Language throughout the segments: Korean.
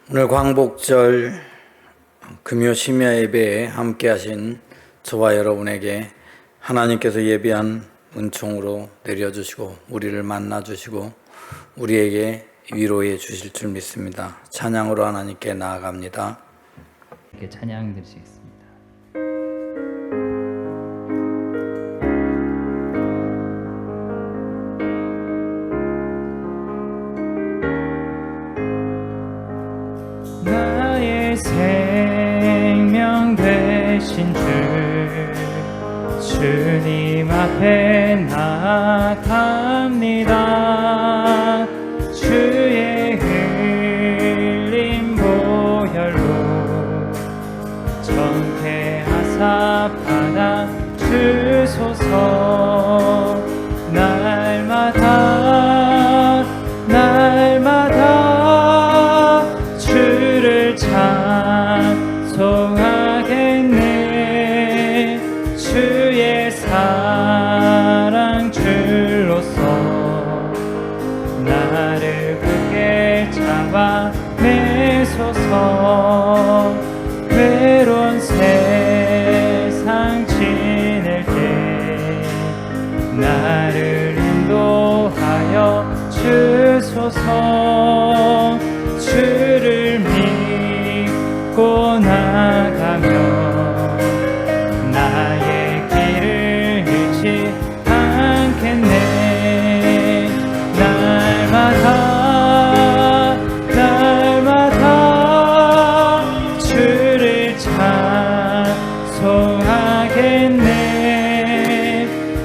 오늘 광복절 금요 심야 예배에 함께 하신 저와 여러분에게 하나님께서 예비한 은총으로 내려주시고 우리를 만나주시고 우리에게 위로해 주실 줄 믿습니다. 찬양으로 하나님께 나아갑니다. 이렇게 찬양 드리시겠습니다. 나의 생명 되신 주님 앞에 나아갑니다. 주의 흘린 보혈로 정케하사 받아 주소서. 날마다 주를 찬송하겠네. 주의 사랑 줄로서 나를 굳게 잡아 내소서. 외로운 세상 지낼 때 나를 인도하여 주소서. 주를 믿고 나가며 나의 길을 잃지 않겠네. 날마다 주를 찬송하겠네.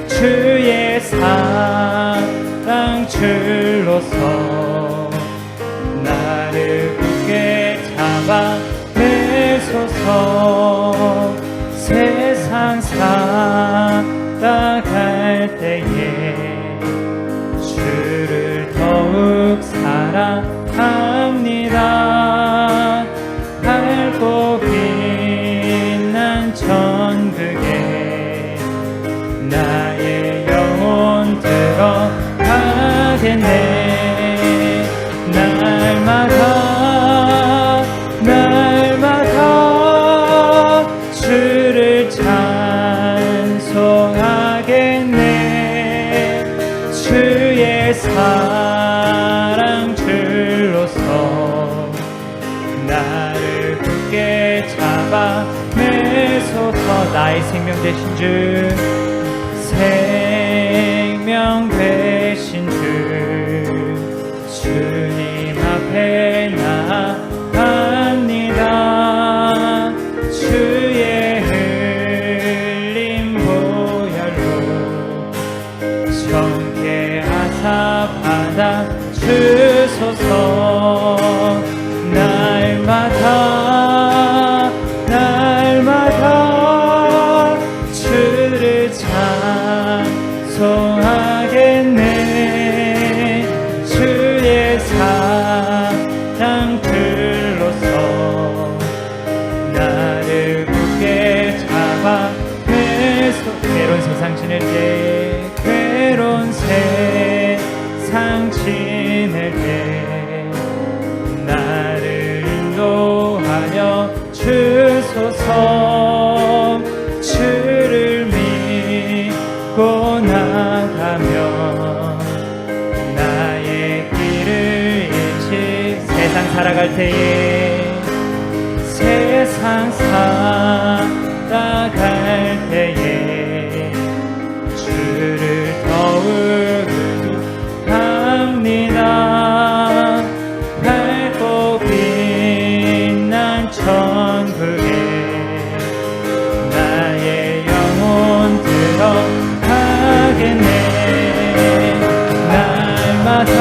주의 사랑 줄로서 나를 굳게 잡아 내소서. 세상 살아갈 때에 주를 더욱 사랑합니다. 밝고 빛난 천국에 나의 영혼 들어가겠네. 날마다 주를 찬송하겠네. 주의 사랑 줄로서 나를 굳게 잡아 내소서. 나의 생명 되신 주님 앞에 나아갑니다. 주의 흘린 보혈로 정케하사 받아 주소서. 날마다 주를 찬송하겠네. 주의 사랑 줄로서 나를 굳게 잡아 괴로운 세상 지낼 때 나를 인도하여 주소서. 주를 믿고 나가며 나의 길을 잃지. 세상 살아갈 때에 주를 더욱 의지합니다. 밝고 빛난 천국에 나의 영혼 들어가겠네. 날마다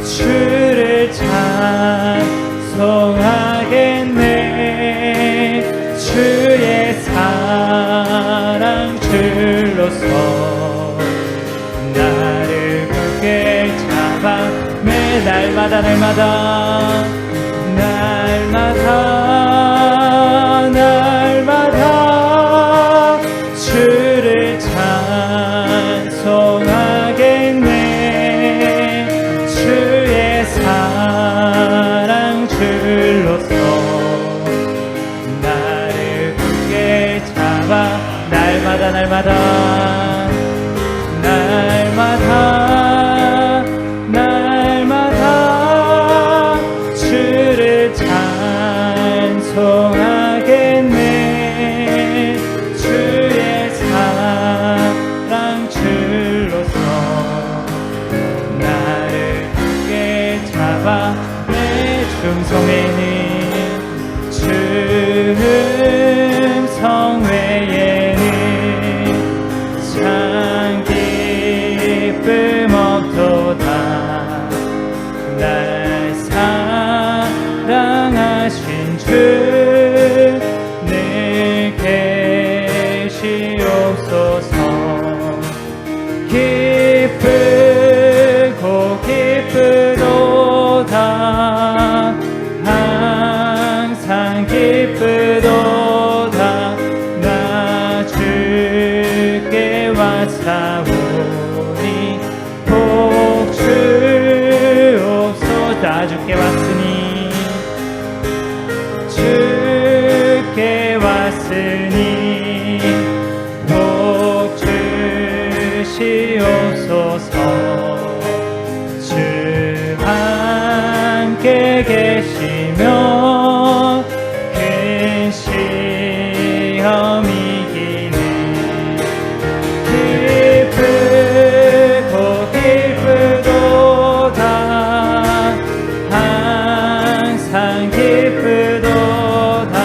주를 찬송하겠네. 주의 사랑 줄로서 나를 굳게 잡아 날마다 주를 찬송하겠네. 사오니 복 주옵소서. 주께 왔으니 주께 왔으니 복 주시옵소서. 주 함께 계시며 큰 시험 이기네. 기쁘고 기쁘도다. 항상 기쁘도다.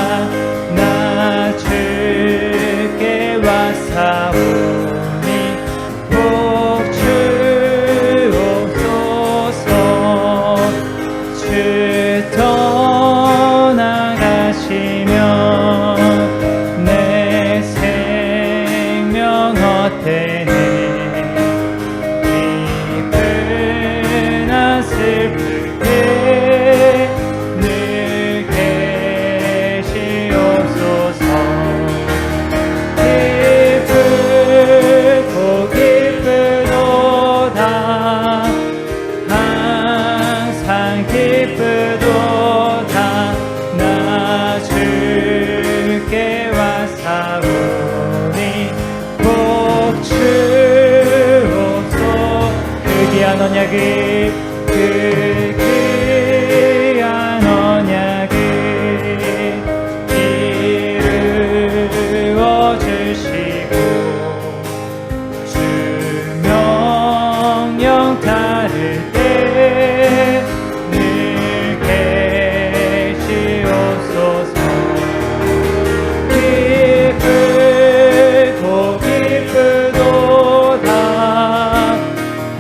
나 주께 왔사오니 복 주옵소서. 주 떠나가시면 내 생명 헛되네. 기쁘나 슬프게 늘 계시옵소서. 기쁘고 기쁘도다. 항상 기쁘도다. 나 주께 왔사오니 복 주옵소서. 그 귀한 언약을 그 귀한 언약을 이루어 주시고 주 명령 따를 때 늘 계시옵소서. 기쁘고 기쁘도다.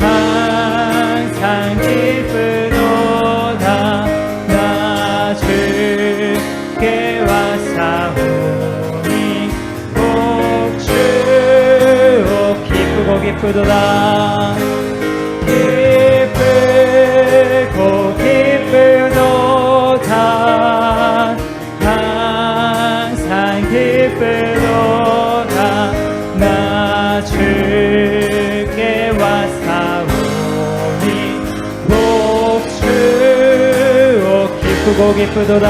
항상 기쁘도다. 나 주께 왔사오니 복 주옵. 기쁘고 기쁘도다. 기쁘고 기쁘도다. 항상 기쁘도다. 나 주께 왔사오니 복 주옵. 기쁘고 기쁘도다.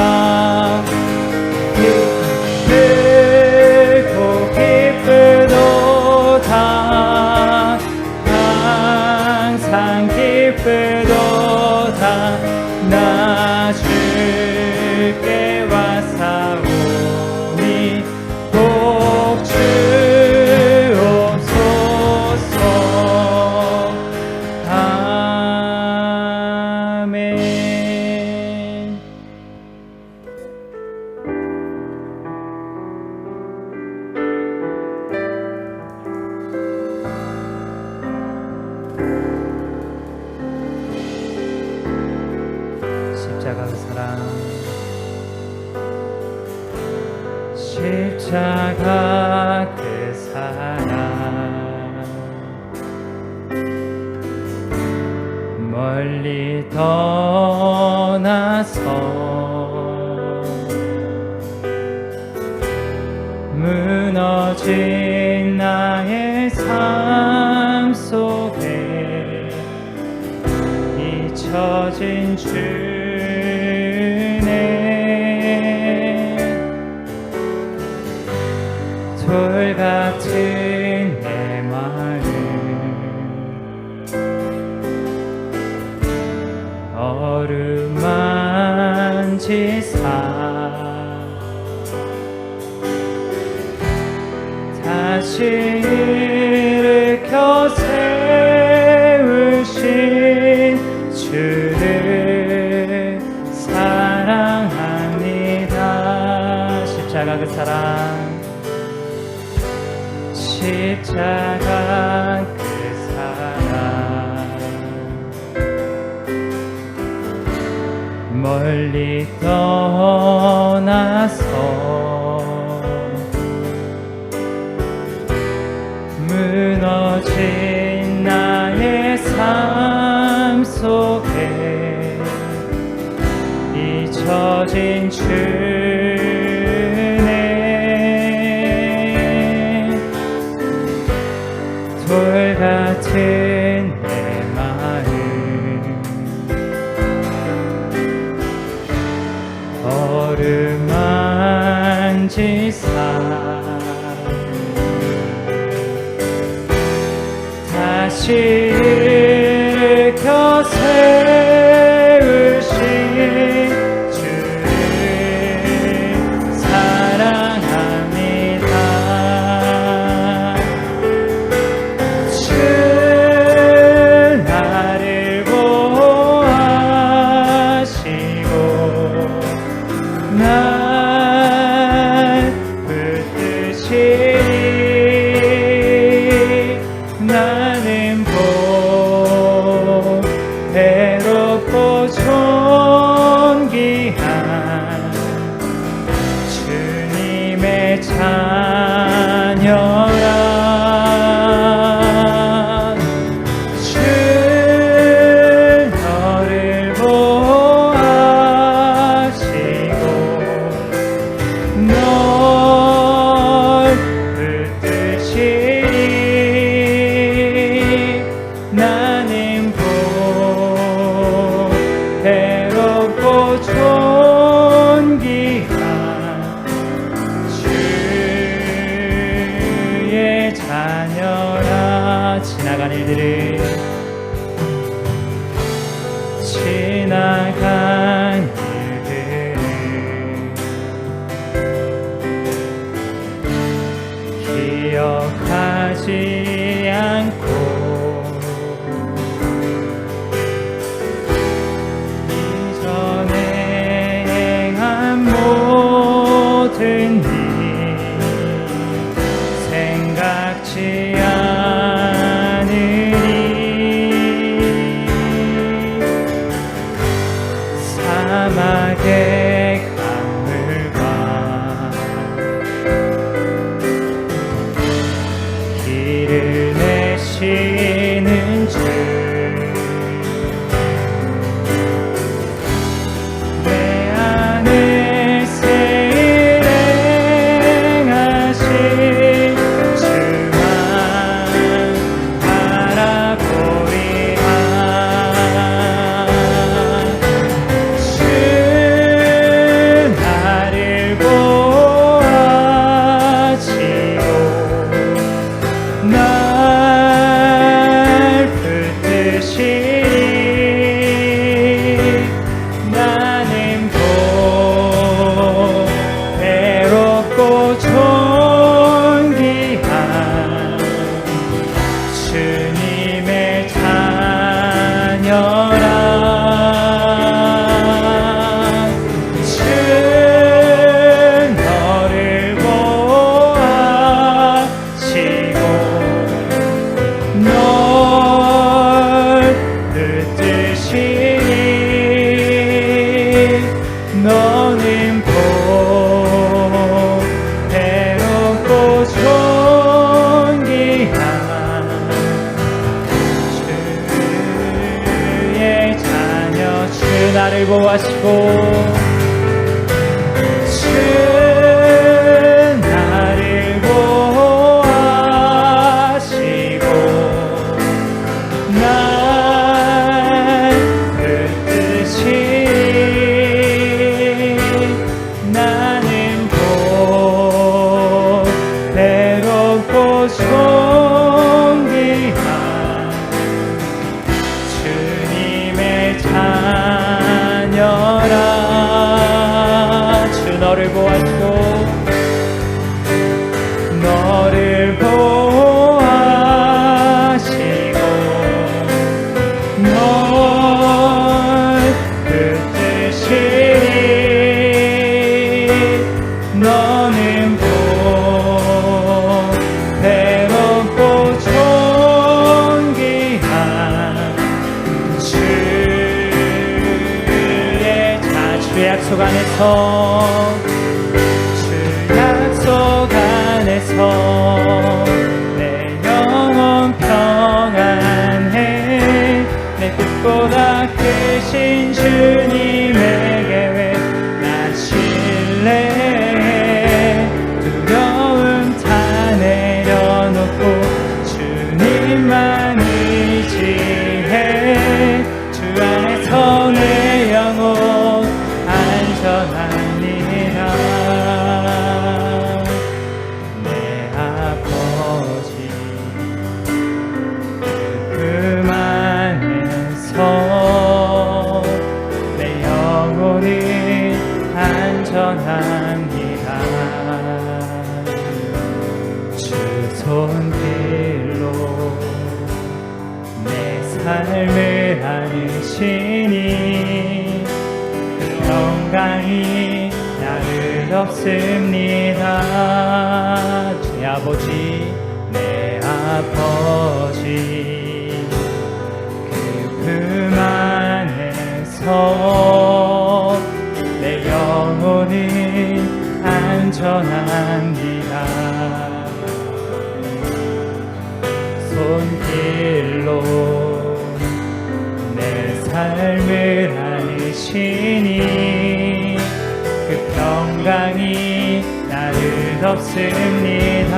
기쁘고 기쁘도다. 항상 기쁘도다. 나 주께 왔사오니 복 주옵소서. 아멘. 십자가 그 사랑. 십자가 그 사랑. 멀리 떠나서 무너진 나의 삶 속에 잊혀진 주네. 돌 같은 내 마음 어루만지사 다시 일으켜 세우신 주를 사랑합니다. 십자가 그 사랑. 십자가 그 사랑. 멀리 떠나서 무너진 나의 삶 속에 잊혀진 주네. 돌 같은 내 마음 어루만지사 다시 일으켜 세우신 주를 사랑합니다. 주 나를 보호하시고 날 붙드시리. 나는 보배롭고 존귀한 주님의 자녀라. 주 너를 보호하시고 널 붙드시리. 나는 보배롭고 존귀한 주의 자녀라. 지나간 일들을 기억하지 않고 이전에 행한 모든 일 생각지 않으니 사막의 강물과 길을 내시는 주 내 안에 새 행하신 주만 바라보리라. 주 나를 보호하시고 날 붙드시리. 나는 보배롭고 존귀한 주님의 자녀라. 주 너를 보호하시고 널 붙드시리. 너는 보배롭고 존귀한 주의 자녀. 주 나를 보호하시고 주 나를 보호하시고 날 붙드시리. 나는 보배롭고 존귀한 주님의 자녀라. 주 너를 보호하시고 너를 보호하시고 널 붙드시리. 너는 보배롭고 존귀한 주의 주 약속 안에서 주 약속 안에서 내 영혼 평안해. 내 뜻보다 크신 주님의 계획 나 신뢰해. 두려움 다 내려놓고 주님 주님만 의지해 주 안에서 내 영혼 안전하니라. 내 아버지 품 안에서 내 영혼이 안전합니다. 주 손길로 내 삶을 안으시니 그 평강이 나를 덮습니다. 주 아버지 내 아버지 그 품 안에서 내 영혼은 안전합니다. 손길로 내 삶을 안으시니 그 평강이 나를 덮습니다.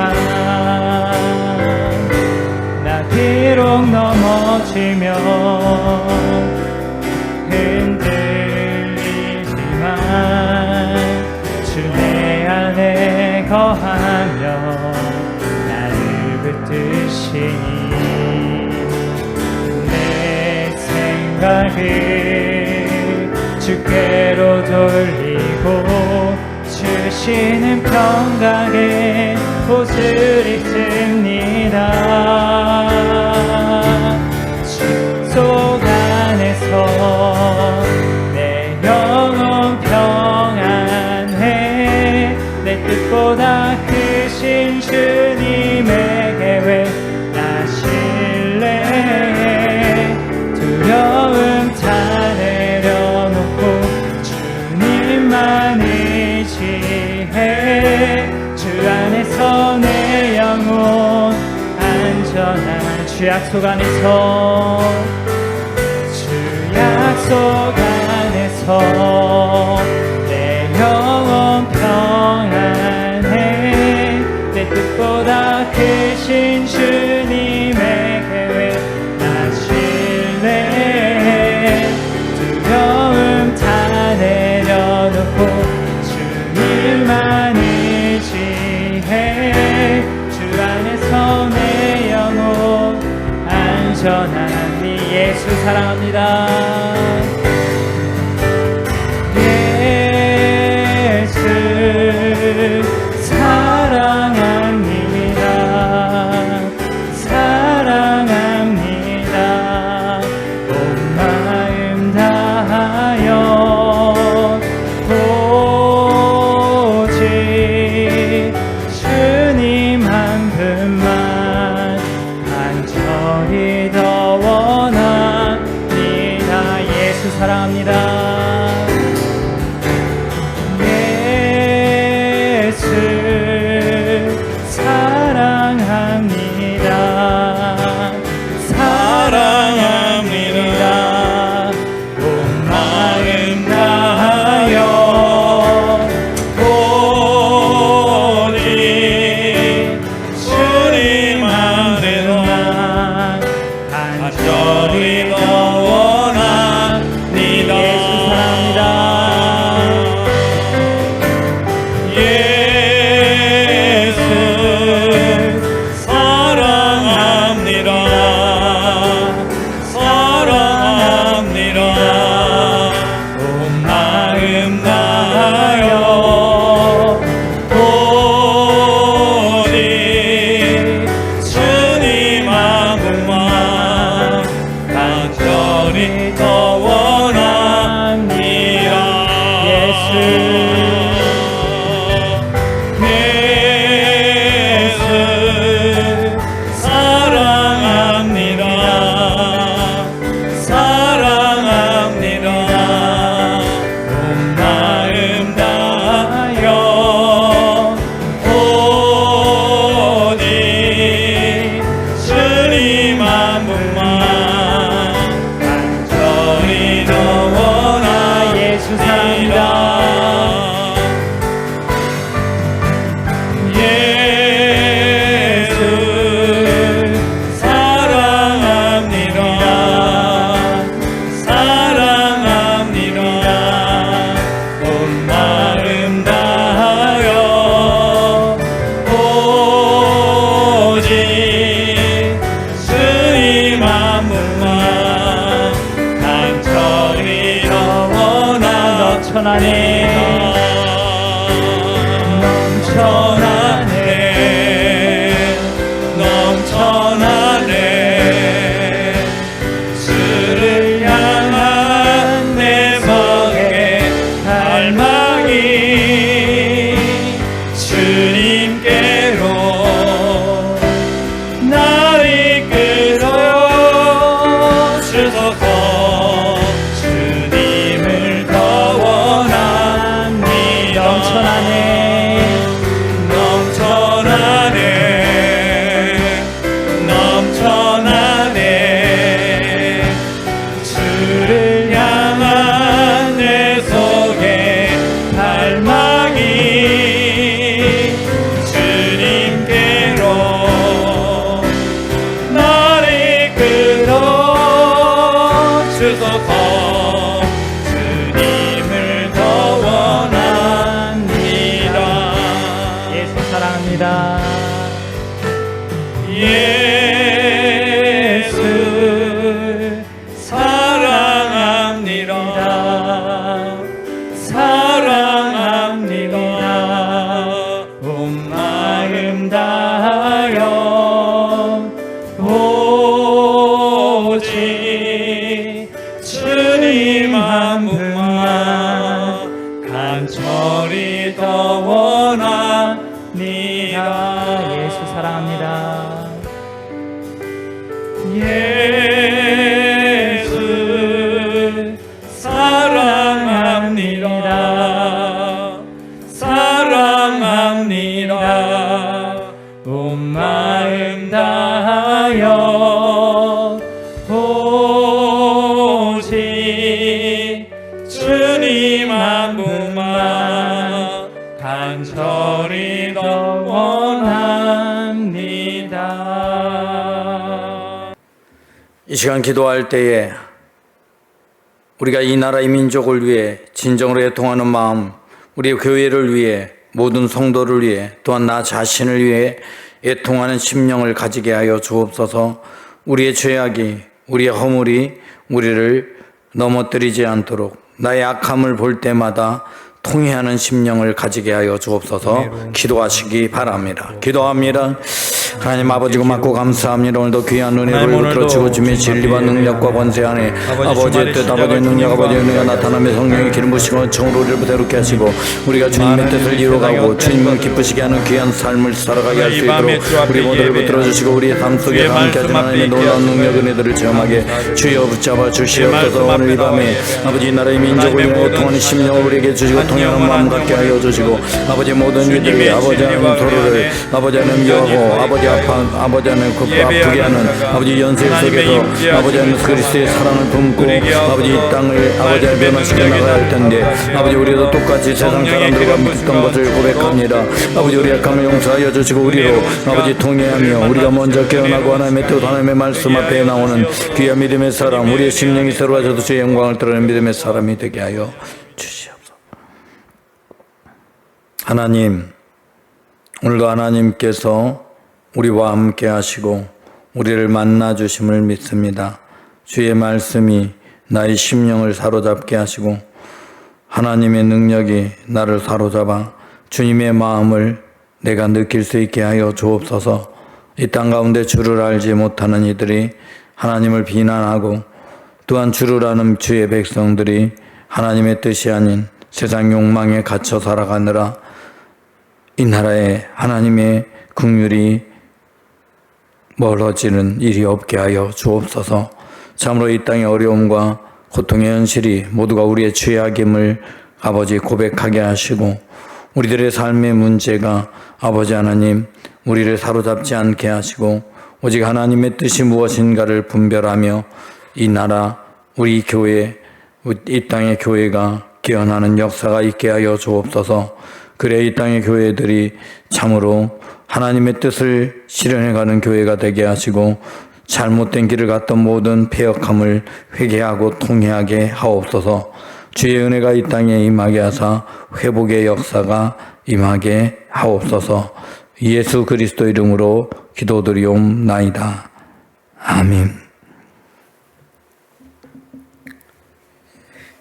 나 비록 넘어지면 흔들리지만 주 내 안에 거하며 나를 붙드시니 내 생각을 주께로 돌리고 주시는 평강에 옷을 입습니다. 속 안에서 내 영혼 평안해 내 뜻보다 크신 주님의 계획 나 신뢰해 두려움 다 내려놓고 주님만 의지해 주 안에서 내 영혼 안전한 주 약속 안에서 주 약속 안에서 내 영혼 평안해 내 뜻보다 크신 주님의 계획 나 신뢰해 두려움 다 내려놓고 주님만 의지해 주 안에서 내 영혼 안전하니 예수 사랑합니다. 예수 사랑합니다. 사랑합니다. 온 마음 다하여 오직 주님 한 분만 간절히 더 원합니다. 예수 사랑합니다. 예수 사랑합니다. 사랑합니다. 온 마음 다하여 오직 주님 한 분만 간절히 더 원합니다. 예수 사랑합니다. 예수 사랑합니다. 사랑합니다. 온 마음 다하여 오직 주님 한 분만 간절히 더 원합니다. 예수 예수 사랑합니다. 넘쳐나네 넘쳐나네 주를 향한 내 마음의 갈망이 주님께로 나를 이끌어 주소서 주님을 더 원합니다 넘쳐나네 주를 향한 내 속의 갈망이 주님께로 나를 이끌어 주소서 주님을 더 원합니다 예수 사랑합니다 예수 사랑합니다 사랑합니다 온 마음 다하여 오직 주님 한 분만 간절히 더 원합니다 예수 사랑합니다 예수 사랑합니다 사랑합니다 온 마음 다하여 오직 주님 한 분만 간절히 더 원합니다 이 시간 기도할 때에 우리가 이 나라의 민족을 위해 진정으로 애통하는 마음, 우리 교회를 위해, 모든 성도를 위해, 또한 나 자신을 위해 애통하는 심령을 가지게 하여 주옵소서. 우리의 죄악이, 우리의 허물이 우리를 넘어뜨리지 않도록 나의 악함을 볼 때마다 통회하는 심령을 가지게 하여 주옵소서. 기도하시기 바랍니다. 기도합니다. 하나님 아버지 고맙고 감사합니다. 오늘도 귀한 은혜를 들어주고 주님의 진리와 능력과 권세 안에 아버지의 뜻, 아버지의 능력, 아버지의 은혜가 나타나며 성령의 기름 부시고 청으로 우리를 부대롭게 하시고 우리가 주님의 뜻을 이루어가고 주님을 기쁘시게 하는 귀한 삶을 살아가게 할 수 있도록 우리 모두를 붙들어 주시고 우리의 삶 속에 함께 하시는 하나님의 놀라운 능력 은혜들을 체험하게 주여 붙잡아 주시옵소서. 오늘 이 밤에 아버지 이 나라의 민족을 위해 통하는 심령을 우리에게 주시고 통하는 마음 갖게 하여 주시고 아버지 모든 이들이 아버지 하나님 서로를 아버지 하나님 미워하고 아버지 하나님 아프게 하는 아버지 연세 속에서 아버지 하나님 그리스도의 사랑을 품고 아버지 이 땅을 아버지 하나님 변화시켜 나가야 할 텐데 아버지 우리도 똑같이 세상 사람들과 믿던 것을 고백합니다. 아버지 우리 약함을 용서하여 주시고 우리로 아버지 통회하며 우리가 먼저 깨어나고 하나님의 뜻 하나님의 말씀 앞에 나오는 귀한 믿음의 사람 우리의 심령이 새로워져도 주의 영광을 드러내는 믿음의 사람이 되게 하여 주시옵소서. 하나님 오늘도 하나님께서 우리와 함께 하시고 우리를 만나 주심을 믿습니다. 주의 말씀이 나의 심령을 사로잡게 하시고 하나님의 능력이 나를 사로잡아 주님의 마음을 내가 느낄 수 있게 하여 주옵소서. 이 땅 가운데 주를 알지 못하는 이들이 하나님을 비난하고 또한 주를 아는 주의 백성들이 하나님의 뜻이 아닌 세상 욕망에 갇혀 살아가느라 이 나라에 하나님의 긍휼이 멀어지는 일이 없게 하여 주옵소서. 참으로 이 땅의 어려움과 고통의 현실이 모두가 우리의 죄악임을 아버지 고백하게 하시고 우리들의 삶의 문제가 아버지 하나님 우리를 사로잡지 않게 하시고 오직 하나님의 뜻이 무엇인가를 분별하며 이 나라 우리 교회 이 땅의 교회가 깨어나는 역사가 있게 하여 주옵소서. 그래 이 땅의 교회들이 참으로 하나님의 뜻을 실현해가는 교회가 되게 하시고 잘못된 길을 갔던 모든 패역함을 회개하고 통회하게 하옵소서. 주의 은혜가 이 땅에 임하게 하사 회복의 역사가 임하게 하옵소서. 예수 그리스도 이름으로 기도드리옵나이다. 아멘.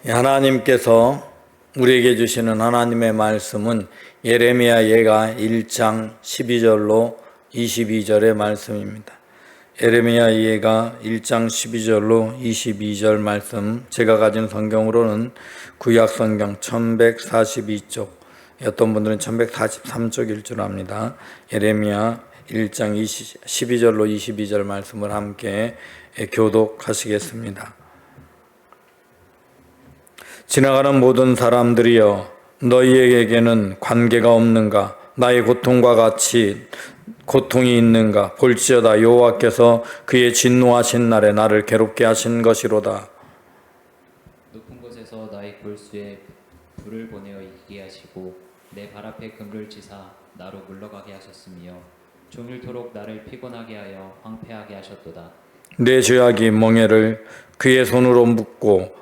하나님께서 우리에게 주시는 하나님의 말씀은 예레미야 예가 1장 12절로 22절의 말씀입니다. 예레미야 예가 1장 12절로 22절 말씀, 제가 가진 성경으로는 구약 성경 1142쪽, 어떤 분들은 1143쪽일 줄 압니다. 예레미야 1장 12절로 22절 말씀을 함께 교독하시겠습니다. 지나가는 모든 사람들이여, 너희에게는 관계가 없는가? 나의 고통과 같이 고통이 있는가? 볼지어다, 여호와께서 그의 진노하신 날에 나를 괴롭게 하신 것이로다. 높은 곳에서 나의 골수에 불을 보내어 이기게 하시고 내 발 앞에 그물을 치사 나로 물러가게 하셨으며 종일토록 나를 피곤하게 하여 황폐하게 하셨도다. 내 죄악이 멍에를 그의 손으로 묶고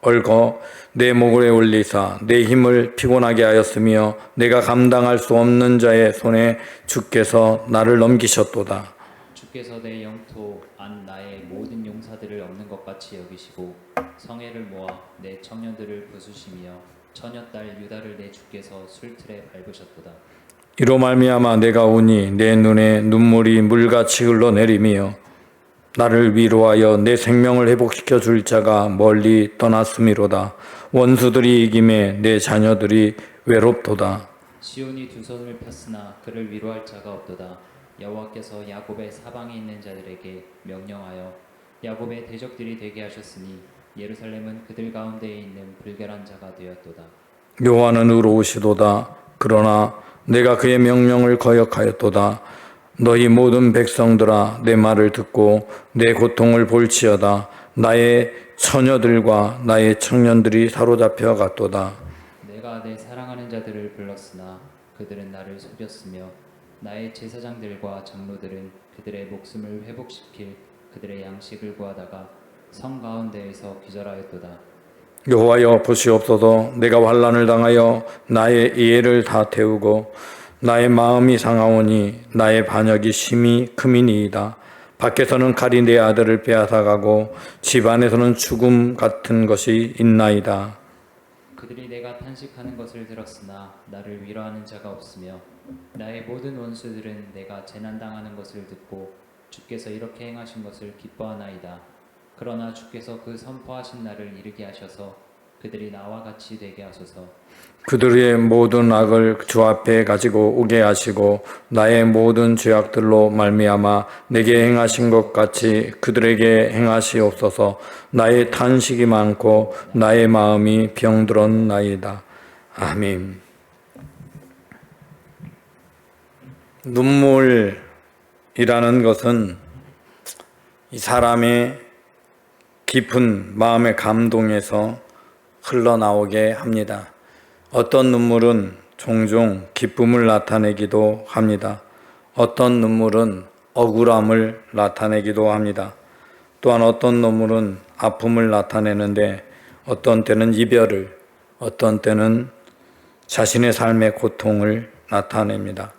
얽어 내 목에 올리사 내 힘을 피곤하게 하였으며 내가 감당할 수 없는 자의 손에 주께서 나를 넘기셨도다. 주께서 내 영토 안 나의 모든 용사들을 없는 것 같이 여기시고 성애를 모아 내 청년들을 부수시며 처녀딸 유다를 내 주께서 술틀에 밟으셨도다. 이로 말미암아 내가 우니 내 눈에 눈물이 물같이 흘러내리며 나를 위로하여 내 생명을 회복시켜 줄 자가 멀리 떠났음이로다. 원수들이 이김에 내 자녀들이 외롭도다. 시온이 두 손을 폈으나 그를 위로할 자가 없도다. 여호와께서 야곱의 사방에 있는 자들에게 명령하여 야곱의 대적들이 되게 하셨으니 예루살렘은 그들 가운데에 있는 불결한 자가 되었도다. 여호와는 의로우시도다. 그러나 내가 그의 명령을 거역하였도다. 너희 모든 백성들아, 내 말을 듣고 내 고통을 볼지어다. 나의 처녀들과 나의 청년들이 사로잡혀 갔도다. 내가 내 사랑하는 자들을 불렀으나 그들은 나를 속였으며 나의 제사장들과 장로들은 그들의 목숨을 회복시킬 그들의 양식을 구하다가 성 가운데에서 기절하였도다. 여호와여, 보시옵소서. 내가 환난을 당하여 나의 이해를 다 태우고 나의 마음이 상하오니 나의 반역이 심히 크미니이다. 밖에서는 칼이 내 아들을 빼앗아가고 집 안에서는 죽음 같은 것이 있나이다. 그들이 내가 탄식하는 것을 들었으나 나를 위로하는 자가 없으며 나의 모든 원수들은 내가 재난당하는 것을 듣고 주께서 이렇게 행하신 것을 기뻐하나이다. 그러나 주께서 그 선포하신 날을 이르게 하셔서 그들이 나와 같이 되게 하소서. 그들의 모든 악을 주 앞에 가지고 오게 하시고 나의 모든 죄악들로 말미암아 내게 행하신 것 같이 그들에게 행하시옵소서. 나의 탄식이 많고 나의 마음이 병들었나이다. 아멘. 눈물이라는 것은 이 사람의 깊은 마음의 감동에서 흘러나오게 합니다. 어떤 눈물은 종종 기쁨을 나타내기도 합니다. 어떤 눈물은 억울함을 나타내기도 합니다. 또한 어떤 눈물은 아픔을 나타내는데 어떤 때는 이별을, 어떤 때는 자신의 삶의 고통을 나타냅니다.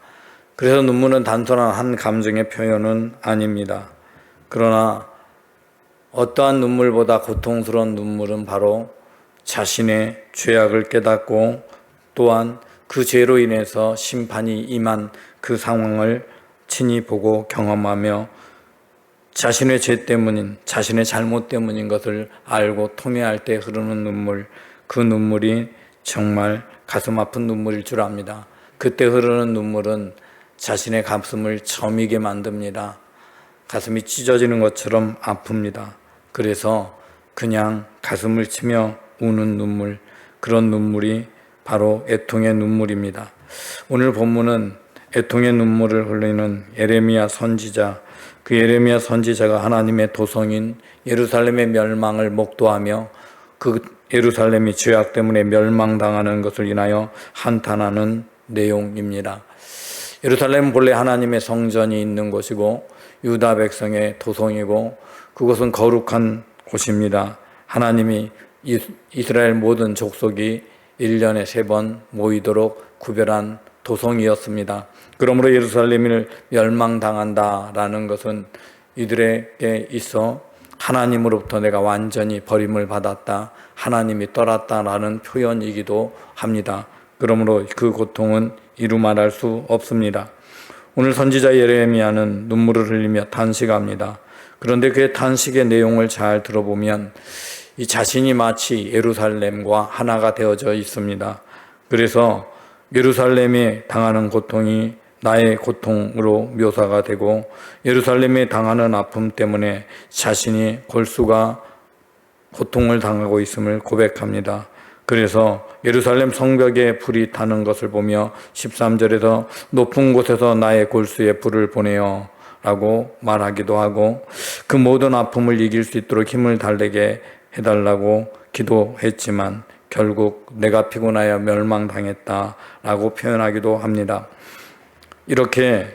그래서 눈물은 단순한 한 감정의 표현은 아닙니다. 그러나 어떠한 눈물보다 고통스러운 눈물은 바로 자신의 죄악을 깨닫고 또한 그 죄로 인해서 심판이 임한 그 상황을 친히 보고 경험하며 자신의 죄 때문인, 자신의 잘못 때문인 것을 알고 통회할 때 흐르는 눈물, 그 눈물이 정말 가슴 아픈 눈물일 줄 압니다. 그때 흐르는 눈물은 자신의 가슴을 저미게 만듭니다. 가슴이 찢어지는 것처럼 아픕니다. 그래서 그냥 가슴을 치며 우는 눈물, 그런 눈물이 바로 애통의 눈물입니다. 오늘 본문은 애통의 눈물을 흘리는 예레미야 선지자, 그 예레미야 선지자가 하나님의 도성인 예루살렘의 멸망을 목도하며 그 예루살렘이 죄악 때문에 멸망당하는 것을 인하여 한탄하는 내용입니다. 예루살렘은 본래 하나님의 성전이 있는 곳이고 유다 백성의 도성이고 그곳은 거룩한 곳입니다. 하나님이 이스라엘 모든 족속이 1년에 3번 모이도록 구별한 도성이었습니다. 그러므로 예루살렘을 멸망당한다라는 것은 이들에게 있어 하나님으로부터 내가 완전히 버림을 받았다, 하나님이 떠났다라는 표현이기도 합니다. 그러므로 그 고통은 이루 말할 수 없습니다. 오늘 선지자 예레미야는 눈물을 흘리며 탄식합니다. 그런데 그의 탄식의 내용을 잘 들어보면 이 자신이 마치 예루살렘과 하나가 되어져 있습니다. 그래서 예루살렘에 당하는 고통이 나의 고통으로 묘사가 되고, 예루살렘에 당하는 아픔 때문에 자신이 골수가 고통을 당하고 있음을 고백합니다. 그래서 예루살렘 성벽에 불이 타는 것을 보며 13절에서 높은 곳에서 나의 골수에 불을 보내어 라고 말하기도 하고, 그 모든 아픔을 이길 수 있도록 힘을 달래게 해달라고 기도했지만 결국 내가 피곤하여 멸망당했다라고 표현하기도 합니다. 이렇게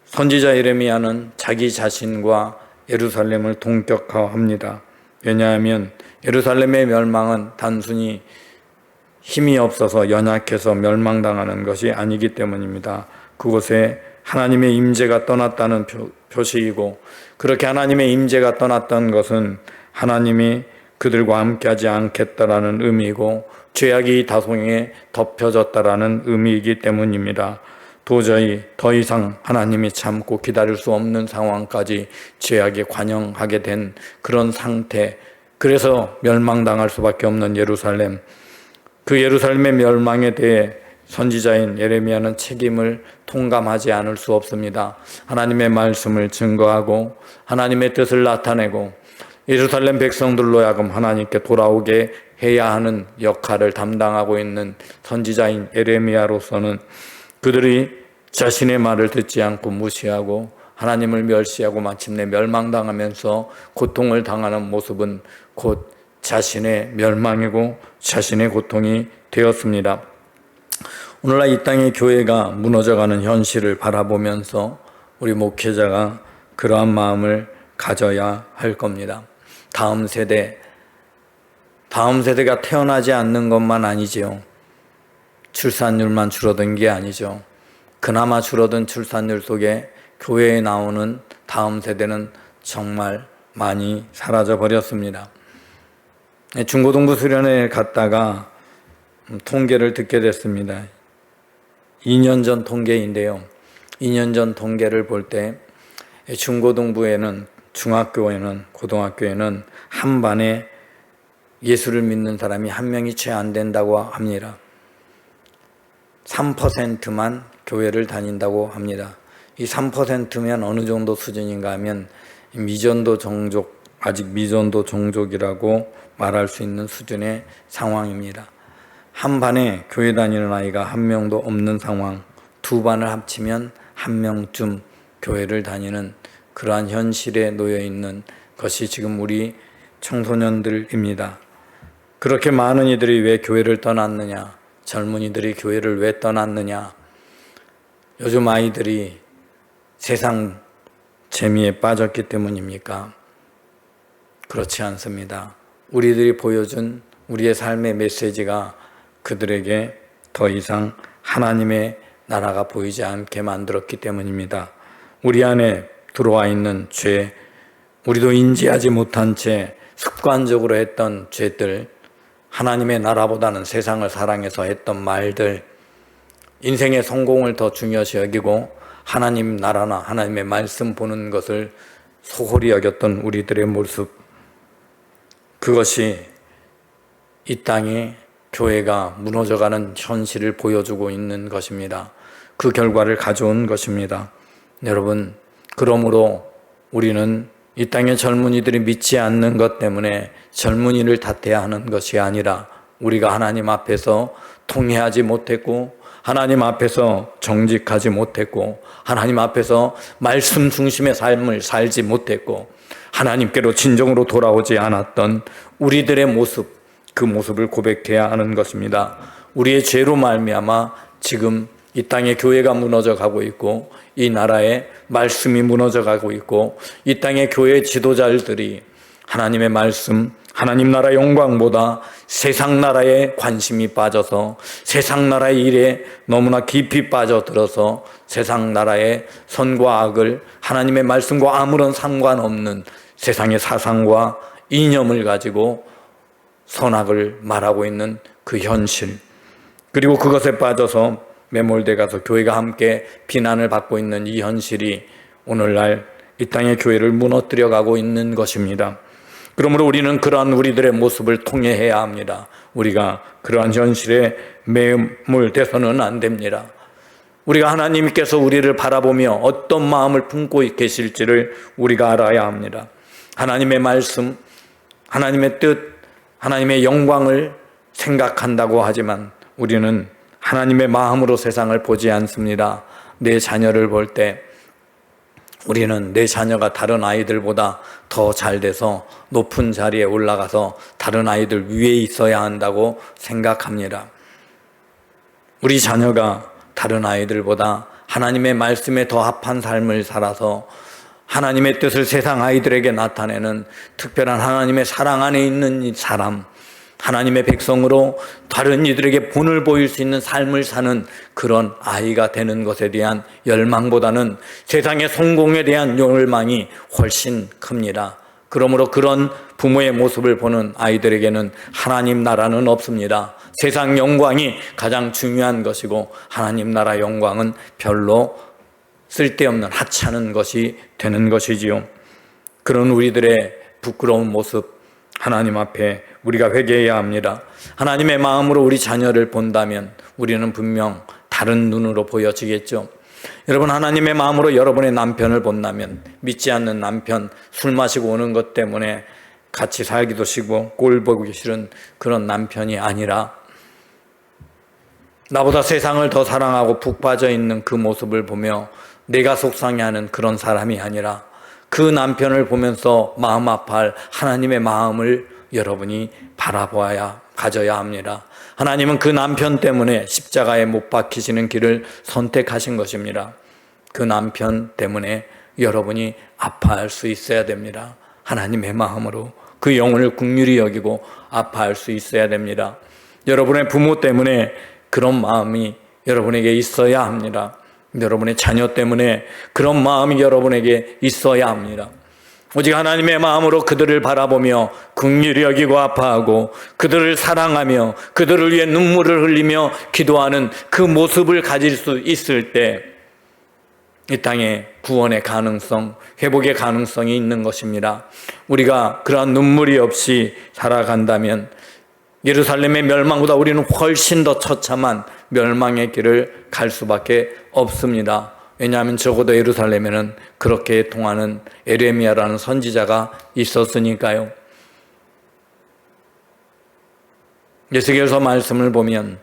선지자 예레미야는 자기 자신과 예루살렘을 동격화합니다. 왜냐하면 예루살렘의 멸망은 단순히 힘이 없어서 연약해서 멸망당하는 것이 아니기 때문입니다. 그곳에 하나님의 임재가 떠났다는 표시이고, 그렇게 하나님의 임재가 떠났던 것은 하나님이 그들과 함께하지 않겠다라는 의미이고, 죄악이 다송에 덮여졌다라는 의미이기 때문입니다. 도저히 더 이상 하나님이 참고 기다릴 수 없는 상황까지 죄악에 관영하게 된 그런 상태, 그래서 멸망당할 수밖에 없는 예루살렘, 그 예루살렘의 멸망에 대해 선지자인 예레미야는 책임을 통감하지 않을 수 없습니다. 하나님의 말씀을 증거하고 하나님의 뜻을 나타내고 예루살렘 백성들로 하여금 하나님께 돌아오게 해야 하는 역할을 담당하고 있는 선지자인 예레미야로서는 그들이 자신의 말을 듣지 않고 무시하고 하나님을 멸시하고 마침내 멸망당하면서 고통을 당하는 모습은 곧 자신의 멸망이고 자신의 고통이 되었습니다. 오늘날 이 땅의 교회가 무너져가는 현실을 바라보면서 우리 목회자가 그러한 마음을 가져야 할 겁니다. 다음 세대가 태어나지 않는 것만 아니지요. 출산율만 줄어든 게 아니죠. 그나마 줄어든 출산율 속에 교회에 나오는 다음 세대는 정말 많이 사라져 버렸습니다. 중고등부 수련회 갔다가 통계를 듣게 됐습니다. 2년 전 통계인데요. 2년 전 통계를 볼 때 중고등부에는, 중학교에는, 고등학교에는 한 반에 예수를 믿는 사람이 한 명이 채 안 된다고 합니다. 3%만 교회를 다닌다고 합니다. 이 3%면 어느 정도 수준인가 하면 미전도 종족, 아직 미전도 종족이라고 말할 수 있는 수준의 상황입니다. 한 반에 교회 다니는 아이가 한 명도 없는 상황, 두 반을 합치면 한 명쯤 교회를 다니는 그러한 현실에 놓여 있는 것이 지금 우리 청소년들입니다. 그렇게 많은 이들이 왜 교회를 떠났느냐? 젊은이들이 교회를 왜 떠났느냐? 요즘 아이들이 세상 재미에 빠졌기 때문입니까? 그렇지 않습니다. 우리들이 보여준 우리의 삶의 메시지가 그들에게 더 이상 하나님의 나라가 보이지 않게 만들었기 때문입니다. 우리 안에 들어와 있는 죄, 우리도 인지하지 못한 채 습관적으로 했던 죄들, 하나님의 나라보다는 세상을 사랑해서 했던 말들, 인생의 성공을 더 중요시 여기고 하나님 나라나 하나님의 말씀 보는 것을 소홀히 여겼던 우리들의 모습, 그것이 이 땅에 교회가 무너져가는 현실을 보여주고 있는 것입니다. 그 결과를 가져온 것입니다. 여러분, 그러므로 우리는 이 땅의 젊은이들이 믿지 않는 것 때문에 젊은이를 탓해야 하는 것이 아니라, 우리가 하나님 앞에서 통회하지 못했고 하나님 앞에서 정직하지 못했고 하나님 앞에서 말씀 중심의 삶을 살지 못했고 하나님께로 진정으로 돌아오지 않았던 우리들의 모습, 그 모습을 고백해야 하는 것입니다. 우리의 죄로 말미암아 지금 이 땅의 교회가 무너져 가고 있고 이 나라의 말씀이 무너져 가고 있고 이 땅의 교회 지도자들이 하나님의 말씀, 하나님 나라 영광보다 세상 나라에 관심이 빠져서 세상 나라의 일에 너무나 깊이 빠져들어서 세상 나라의 선과 악을 하나님의 말씀과 아무런 상관없는 세상의 사상과 이념을 가지고 선악을 말하고 있는 그 현실, 그리고 그것에 빠져서 매몰돼 가서 교회가 함께 비난을 받고 있는 이 현실이 오늘날 이 땅의 교회를 무너뜨려 가고 있는 것입니다. 그러므로 우리는 그러한 우리들의 모습을 통해해야 합니다. 우리가 그러한 현실에 매몰돼서는 안 됩니다. 우리가 하나님께서 우리를 바라보며 어떤 마음을 품고 계실지를 우리가 알아야 합니다. 하나님의 말씀, 하나님의 뜻, 하나님의 영광을 생각한다고 하지만 우리는 하나님의 마음으로 세상을 보지 않습니다. 내 자녀를 볼 때 우리는 내 자녀가 다른 아이들보다 더 잘 돼서 높은 자리에 올라가서 다른 아이들 위에 있어야 한다고 생각합니다. 우리 자녀가 다른 아이들보다 하나님의 말씀에 더 합한 삶을 살아서 하나님의 뜻을 세상 아이들에게 나타내는 특별한 하나님의 사랑 안에 있는 이 사람, 하나님의 백성으로 다른 이들에게 본을 보일 수 있는 삶을 사는 그런 아이가 되는 것에 대한 열망보다는 세상의 성공에 대한 열망이 훨씬 큽니다. 그러므로 그런 부모의 모습을 보는 아이들에게는 하나님 나라는 없습니다. 세상 영광이 가장 중요한 것이고 하나님 나라 영광은 별로 쓸데없는 하찮은 것이 되는 것이지요. 그런 우리들의 부끄러운 모습, 하나님 앞에 우리가 회개해야 합니다. 하나님의 마음으로 우리 자녀를 본다면 우리는 분명 다른 눈으로 보여지겠죠. 여러분, 하나님의 마음으로 여러분의 남편을 본다면 믿지 않는 남편, 술 마시고 오는 것 때문에 같이 살기도 싫고 꼴 보기 싫은 그런 남편이 아니라 나보다 세상을 더 사랑하고 푹 빠져 있는 그 모습을 보며 내가 속상해하는 그런 사람이 아니라 그 남편을 보면서 마음 아파할 하나님의 마음을 여러분이 바라보아야 가져야 합니다. 하나님은 그 남편 때문에 십자가에 못 박히시는 길을 선택하신 것입니다. 그 남편 때문에 여러분이 아파할 수 있어야 됩니다. 하나님의 마음으로 그 영혼을 긍휼히 여기고 아파할 수 있어야 됩니다. 여러분의 부모 때문에 그런 마음이 여러분에게 있어야 합니다. 여러분의 자녀 때문에 그런 마음이 여러분에게 있어야 합니다. 오직 하나님의 마음으로 그들을 바라보며 긍휼히 여기고 아파하고 그들을 사랑하며 그들을 위해 눈물을 흘리며 기도하는 그 모습을 가질 수 있을 때 이 땅에 구원의 가능성, 회복의 가능성이 있는 것입니다. 우리가 그러한 눈물이 없이 살아간다면 예루살렘의 멸망보다 우리는 훨씬 더 처참한 멸망의 길을 갈 수밖에 없습니다. 왜냐하면 적어도 예루살렘에는 그렇게 통하는 에레미야라는 선지자가 있었으니까요. 에스겔서 말씀을 보면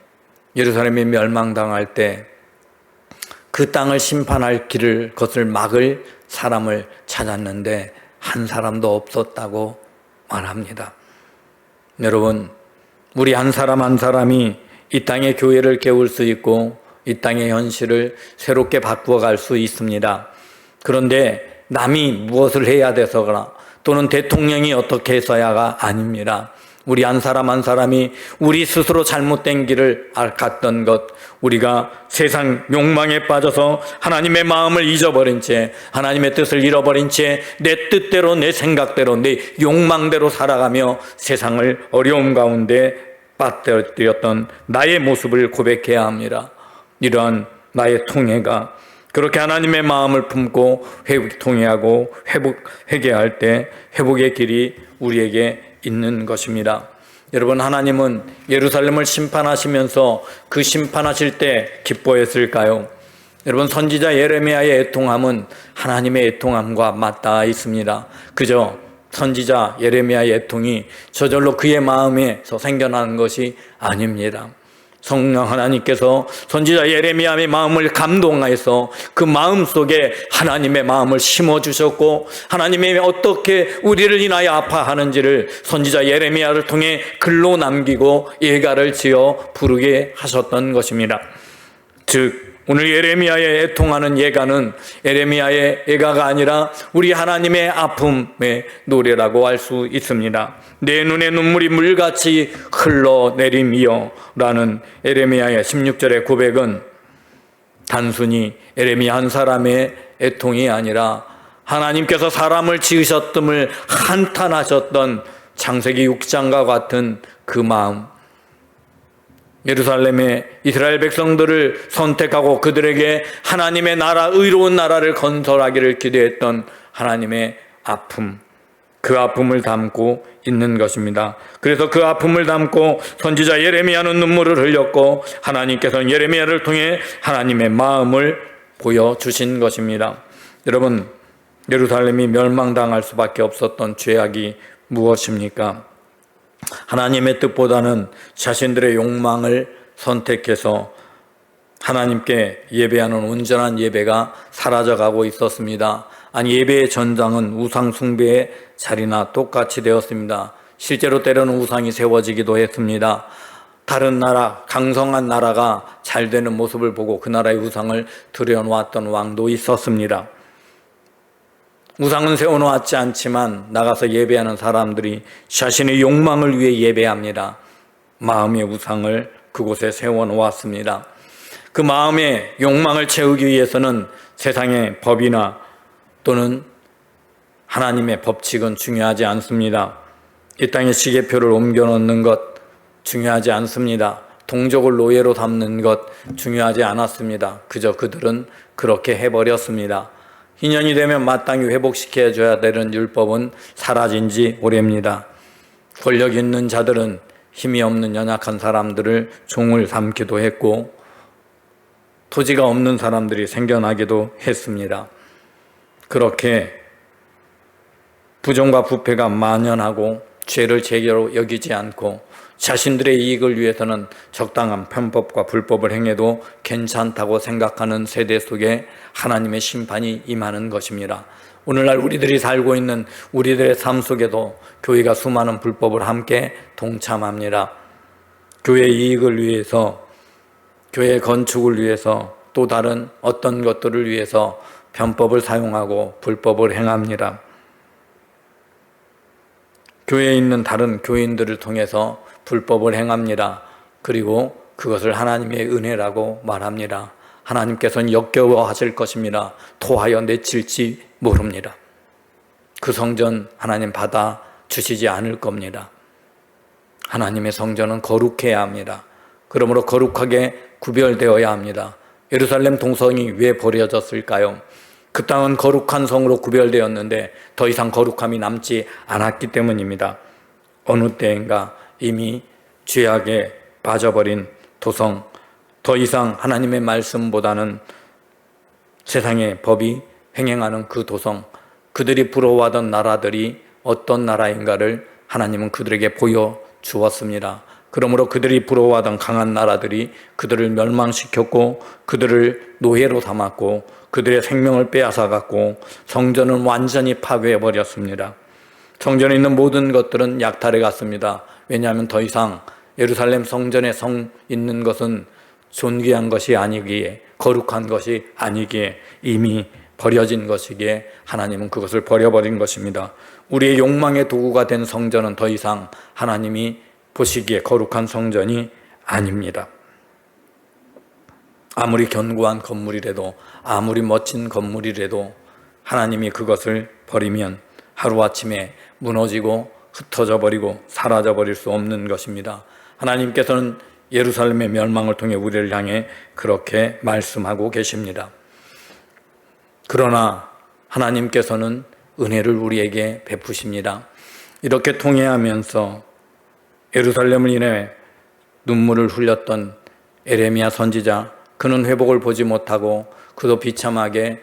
예루살렘이 멸망당할 때 그 땅을 심판할 길을, 그것을 막을 사람을 찾았는데 한 사람도 없었다고 말합니다. 여러분, 우리 한 사람 한 사람이 이 땅의 교회를 깨울 수 있고 이 땅의 현실을 새롭게 바꾸어 갈 수 있습니다. 그런데 남이 무엇을 해야 돼서거나 또는 대통령이 어떻게 해서야가 아닙니다. 우리 한 사람 한 사람이 우리 스스로 잘못된 길을 갔던 것, 우리가 세상 욕망에 빠져서 하나님의 마음을 잊어버린 채, 하나님의 뜻을 잃어버린 채 내 뜻대로, 내 생각대로, 내 욕망대로 살아가며 세상을 어려움 가운데 빠뜨렸던 나의 모습을 고백해야 합니다. 이러한 나의 통해가 그렇게 하나님의 마음을 품고 통회하고 회개할 때 회복의 길이 우리에게 있는 것입니다. 여러분, 하나님은 예루살렘을 심판하시면서 그 심판하실 때 기뻐했을까요? 여러분, 선지자 예레미야의 애통함은 하나님의 애통함과 맞닿아 있습니다. 그저 선지자 예레미야의 애통이 저절로 그의 마음에서 생겨나는 것이 아닙니다. 성령 하나님께서 선지자 예레미야의 마음을 감동해서 그 마음 속에 하나님의 마음을 심어주셨고 하나님이 어떻게 우리를 인하여 아파하는지를 선지자 예레미야를 통해 글로 남기고 예가를 지어 부르게 하셨던 것입니다. 즉 오늘 예레미야의 애통하는 예가는 예레미야의 예가가 아니라 우리 하나님의 아픔의 노래라고 할 수 있습니다. 내 눈에 눈물이 물같이 흘러내림이여 라는 예레미야의 16절의 고백은 단순히 예레미야 한 사람의 애통이 아니라 하나님께서 사람을 지으셨음을 한탄하셨던 창세기 6장과 같은 그 마음, 예루살렘의 이스라엘 백성들을 선택하고 그들에게 하나님의 나라, 의로운 나라를 건설하기를 기대했던 하나님의 아픔, 그 아픔을 담고 있는 것입니다. 그래서 그 아픔을 담고 선지자 예레미야는 눈물을 흘렸고 하나님께서는 예레미야를 통해 하나님의 마음을 보여주신 것입니다. 여러분, 예루살렘이 멸망당할 수밖에 없었던 죄악이 무엇입니까? 하나님의 뜻보다는 자신들의 욕망을 선택해서 하나님께 예배하는 온전한 예배가 사라져가고 있었습니다. 아니, 예배의 전장은 우상 숭배의 자리나 똑같이 되었습니다. 실제로 때로는 우상이 세워지기도 했습니다. 다른 나라, 강성한 나라가 잘 되는 모습을 보고 그 나라의 우상을 들여놓았던 왕도 있었습니다. 우상은 세워놓았지 않지만 나가서 예배하는 사람들이 자신의 욕망을 위해 예배합니다. 마음의 우상을 그곳에 세워놓았습니다. 그 마음의 욕망을 채우기 위해서는 세상의 법이나 또는 하나님의 법칙은 중요하지 않습니다. 이 땅에 시계표를 옮겨놓는 것 중요하지 않습니다. 동족을 노예로 삼는 것 중요하지 않았습니다. 그저 그들은 그렇게 해버렸습니다. 희년이 되면 마땅히 회복시켜줘야 되는 율법은 사라진 지 오래입니다. 권력 있는 자들은 힘이 없는 연약한 사람들을 종을 삼기도 했고 토지가 없는 사람들이 생겨나기도 했습니다. 그렇게 부정과 부패가 만연하고 죄를 제대로 여기지 않고 자신들의 이익을 위해서는 적당한 편법과 불법을 행해도 괜찮다고 생각하는 세대 속에 하나님의 심판이 임하는 것입니다. 오늘날 우리들이 살고 있는 우리들의 삶 속에도 교회가 수많은 불법을 함께 동참합니다. 교회의 이익을 위해서, 교회 건축을 위해서, 또 다른 어떤 것들을 위해서 편법을 사용하고 불법을 행합니다. 교회에 있는 다른 교인들을 통해서 불법을 행합니다. 그리고 그것을 하나님의 은혜라고 말합니다. 하나님께서는 역겨워하실 것입니다. 토하여 내칠지 모릅니다. 그 성전 하나님 받아 주시지 않을 겁니다. 하나님의 성전은 거룩해야 합니다. 그러므로 거룩하게 구별되어야 합니다. 예루살렘 동성이 왜 버려졌을까요? 그 땅은 거룩한 성으로 구별되었는데 더 이상 거룩함이 남지 않았기 때문입니다. 어느 때인가 이미 죄악에 빠져버린 도성, 더 이상 하나님의 말씀보다는 세상의 법이 행행하는 그 도성, 그들이 부러워하던 나라들이 어떤 나라인가를 하나님은 그들에게 보여주었습니다. 그러므로 그들이 부러워하던 강한 나라들이 그들을 멸망시켰고 그들을 노예로 삼았고 그들의 생명을 빼앗아갔고 성전은 완전히 파괴해버렸습니다. 성전에 있는 모든 것들은 약탈해 갔습니다. 왜냐하면 더 이상 예루살렘 성전에 성 있는 것은 존귀한 것이 아니기에, 거룩한 것이 아니기에 이미 버려진 것이기에 하나님은 그것을 버려버린 것입니다. 우리의 욕망의 도구가 된 성전은 더 이상 하나님이 보시기에 거룩한 성전이 아닙니다. 아무리 견고한 건물이라도, 아무리 멋진 건물이라도 하나님이 그것을 버리면 하루아침에 무너지고 흩어져 버리고 사라져 버릴 수 없는 것입니다. 하나님께서는 예루살렘의 멸망을 통해 우리를 향해 그렇게 말씀하고 계십니다. 그러나 하나님께서는 은혜를 우리에게 베푸십니다. 이렇게 통회하면서 예루살렘을 인해 눈물을 흘렸던 예레미야 선지자, 그는 회복을 보지 못하고 그도 비참하게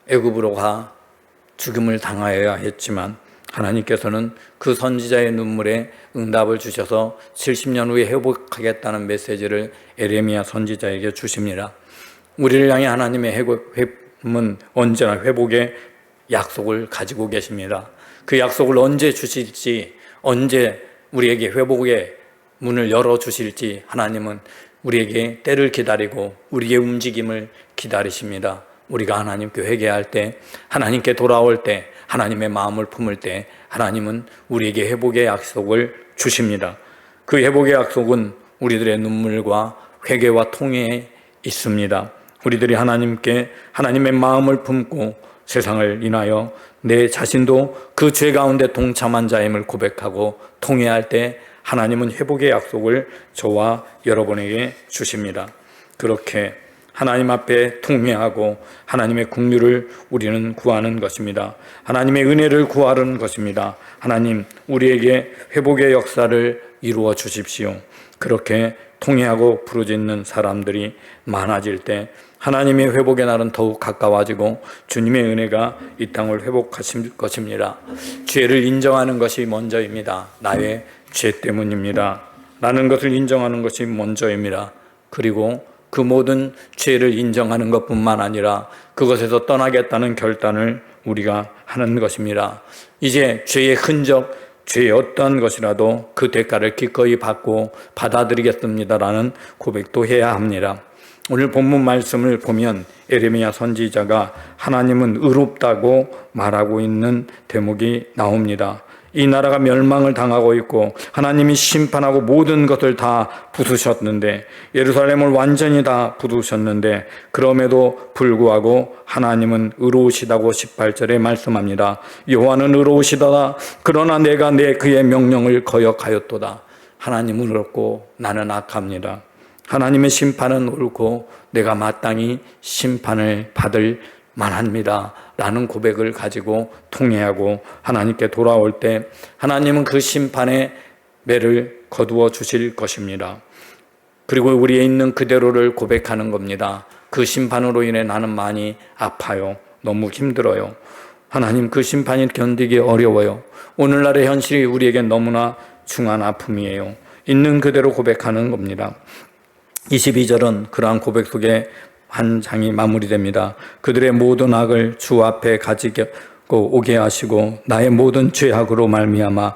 애굽으로 가 죽음을 당하여야 했지만 하나님께서는 그 선지자의 눈물에 응답을 주셔서 70년 후에 회복하겠다는 메시지를 예레미야 선지자에게 주십니다. 우리를 향해 하나님의 회복은 언제나 회복의 약속을 가지고 계십니다. 그 약속을 언제 주실지, 언제 우리에게 회복의 문을 열어주실지 하나님은 우리에게 때를 기다리고 우리의 움직임을 기다리십니다. 우리가 하나님께 회개할 때, 하나님께 돌아올 때, 하나님의 마음을 품을 때 하나님은 우리에게 회복의 약속을 주십니다. 그 회복의 약속은 우리들의 눈물과 회개와 통회에 있습니다. 우리들이 하나님께 하나님의 마음을 품고 세상을 인하여 내 자신도 그 죄 가운데 동참한 자임을 고백하고 통회할 때 하나님은 회복의 약속을 저와 여러분에게 주십니다. 그렇게 하나님 앞에 통회하고 하나님의 긍휼을 우리는 구하는 것입니다. 하나님의 은혜를 구하는 것입니다. 하나님, 우리에게 회복의 역사를 이루어 주십시오. 그렇게 통회하고 부르짖는 사람들이 많아질 때 하나님의 회복의 날은 더욱 가까워지고 주님의 은혜가 이 땅을 회복하실 것입니다. 죄를 인정하는 것이 먼저입니다. 나의 죄 때문입니다 라는 것을 인정하는 것이 먼저입니다. 그리고 그 모든 죄를 인정하는 것뿐만 아니라 그것에서 떠나겠다는 결단을 우리가 하는 것입니다. 이제 죄의 흔적, 죄의 어떠한 것이라도 그 대가를 기꺼이 받고 받아들이겠습니다라는 고백도 해야 합니다. 오늘 본문 말씀을 보면 예레미야 선지자가 하나님은 의롭다고 말하고 있는 대목이 나옵니다. 이 나라가 멸망을 당하고 있고 하나님이 심판하고 모든 것을 다 부수셨는데, 예루살렘을 완전히 다 부수셨는데 그럼에도 불구하고 하나님은 의로우시다고 18절에 말씀합니다. 여호와는 의로우시다가 그러나 내가 그의 명령을 거역하였도다. 하나님은 의롭고 나는 악합니다. 하나님의 심판은 옳고 내가 마땅히 심판을 받을 만합니다 라는 고백을 가지고 통회하고 하나님께 돌아올 때 하나님은 그 심판의 매를 거두어 주실 것입니다. 그리고 우리에 있는 그대로를 고백하는 겁니다. 그 심판으로 인해 나는 많이 아파요. 너무 힘들어요. 하나님, 그 심판이 견디기 어려워요. 오늘날의 현실이 우리에게 너무나 중한 아픔이에요. 있는 그대로 고백하는 겁니다. 22절은 그러한 고백 속에 한 장이 마무리됩니다. 그들의 모든 악을 주 앞에 가지고 오게 하시고 나의 모든 죄악으로 말미암아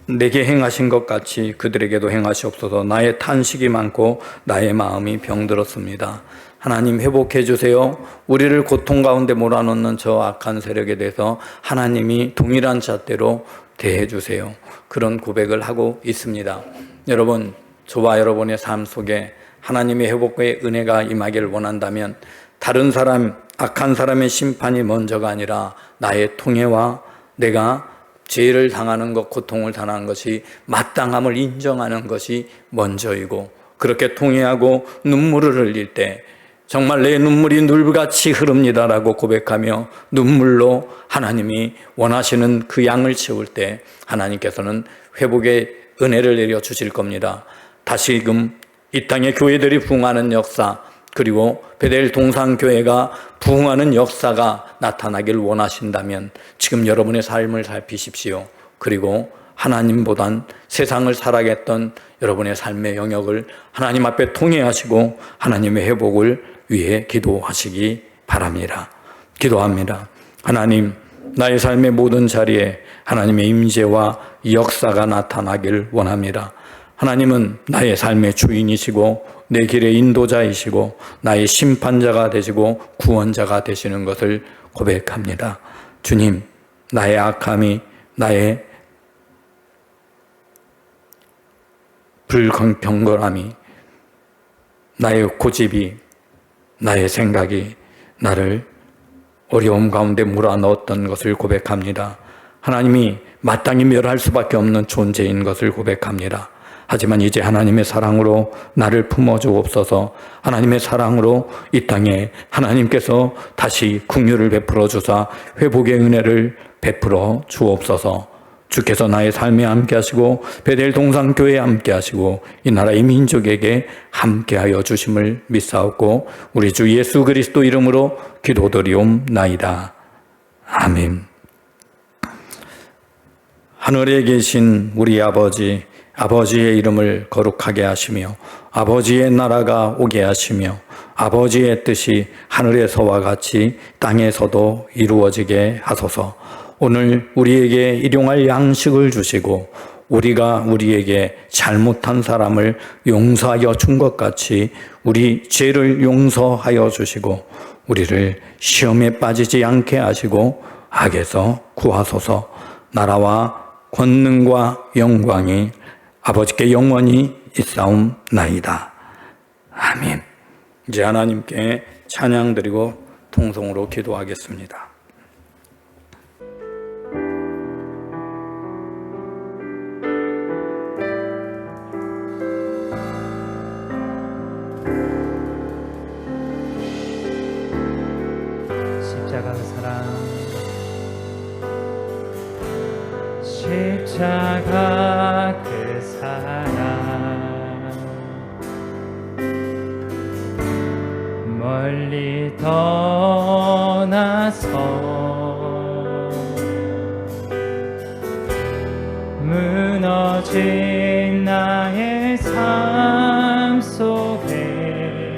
내게 행하신 것 같이 그들에게도 행하시옵소서. 나의 탄식이 많고 나의 마음이 병들었습니다. 하나님, 회복해 주세요. 우리를 고통 가운데 몰아넣는 저 악한 세력에 대해서 하나님이 동일한 잣대로 대해 주세요. 그런 고백을 하고 있습니다. 여러분, 저와 여러분의 삶 속에 하나님의 회복의 은혜가 임하기를 원한다면 다른 사람, 악한 사람의 심판이 먼저가 아니라 나의 통회와 내가 죄를 당하는 것, 고통을 당하는 것이 마땅함을 인정하는 것이 먼저이고, 그렇게 통회하고 눈물을 흘릴 때 정말 내 눈물이 물같이 흐릅니다라고 고백하며 눈물로 하나님이 원하시는 그 양을 채울 때 하나님께서는 회복의 은혜를 내려 주실 겁니다. 다시금 이 땅의 교회들이 부흥하는 역사, 그리고 베델 동산교회가 부흥하는 역사가 나타나길 원하신다면 지금 여러분의 삶을 살피십시오. 그리고 하나님보단 세상을 살아겠던 여러분의 삶의 영역을 하나님 앞에 통회하시고 하나님의 회복을 위해 기도하시기 바랍니다. 기도합니다. 하나님, 나의 삶의 모든 자리에 하나님의 임재와 역사가 나타나길 원합니다. 하나님은 나의 삶의 주인이시고 내 길의 인도자이시고 나의 심판자가 되시고 구원자가 되시는 것을 고백합니다. 주님, 나의 악함이, 나의 불경건함이, 나의 고집이, 나의 생각이 나를 어려움 가운데 몰아넣었던 것을 고백합니다. 하나님이 마땅히 멸할 수밖에 없는 존재인 것을 고백합니다. 하지만 이제 하나님의 사랑으로 나를 품어주옵소서. 하나님의 사랑으로 이 땅에 하나님께서 다시 긍휼을 베풀어 주사 회복의 은혜를 베풀어 주옵소서. 주께서 나의 삶에 함께 하시고 베델 동산교회에 함께 하시고 이 나라의 민족에게 함께하여 주심을 믿사옵고 우리 주 예수 그리스도 이름으로 기도드리옵나이다. 아멘. 하늘에 계신 우리 아버지, 아버지의 이름을 거룩하게 하시며 아버지의 나라가 오게 하시며 아버지의 뜻이 하늘에서와 같이 땅에서도 이루어지게 하소서. 오늘 우리에게 일용할 양식을 주시고 우리가 우리에게 잘못한 사람을 용서하여 준 것 같이 우리 죄를 용서하여 주시고 우리를 시험에 빠지지 않게 하시고 악에서 구하소서. 나라와 권능과 영광이 아버지께 영원히 있사옵나이다. 아멘. 이제 하나님께 찬양 드리고 통성으로 기도하겠습니다. 십자가 그 사랑 멀리 떠나서 무너진 나의 삶 속에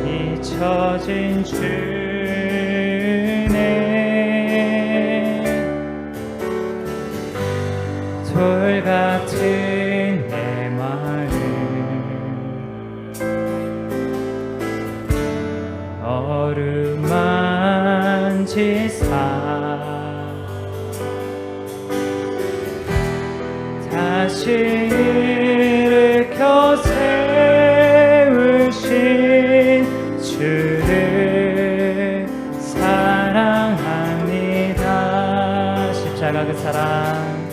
잊혀진 주네 돌 같은 내 마음 어루만지사 다시 일으켜 세우신 주를 사랑합니다. 십자가 그 사랑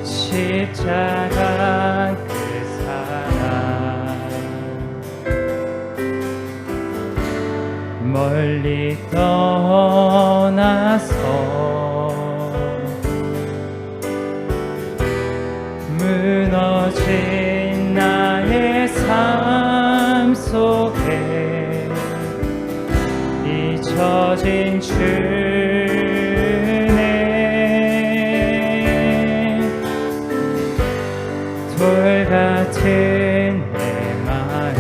십자가 그 사랑 멀리 떠나서 무너진 나의 삶 속에 잊혀진 주네 돌 같은 내 마음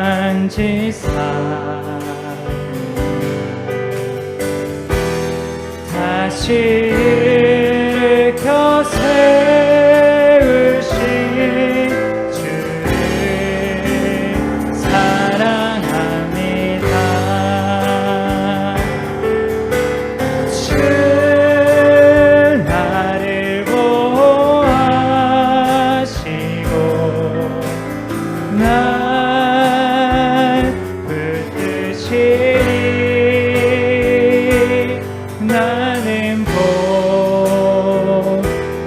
어루만지사 다시 일으켜 세우신 주를 사랑합니다. 주 나를 보호하시고 날 붙드시리 나는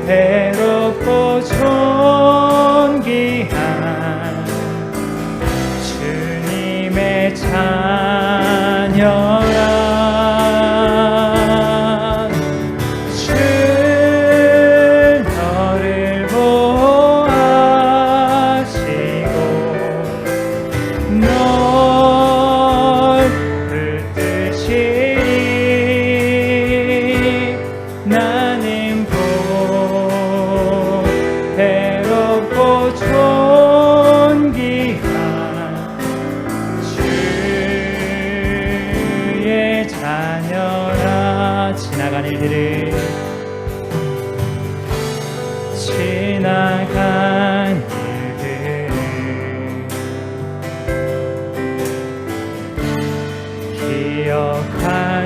배롭고 존귀한 주님의 자녀라 주 너를 보호하시고 널 붙드시리 나는 배롭고 존귀한 주의 자녀라 지나간 일들을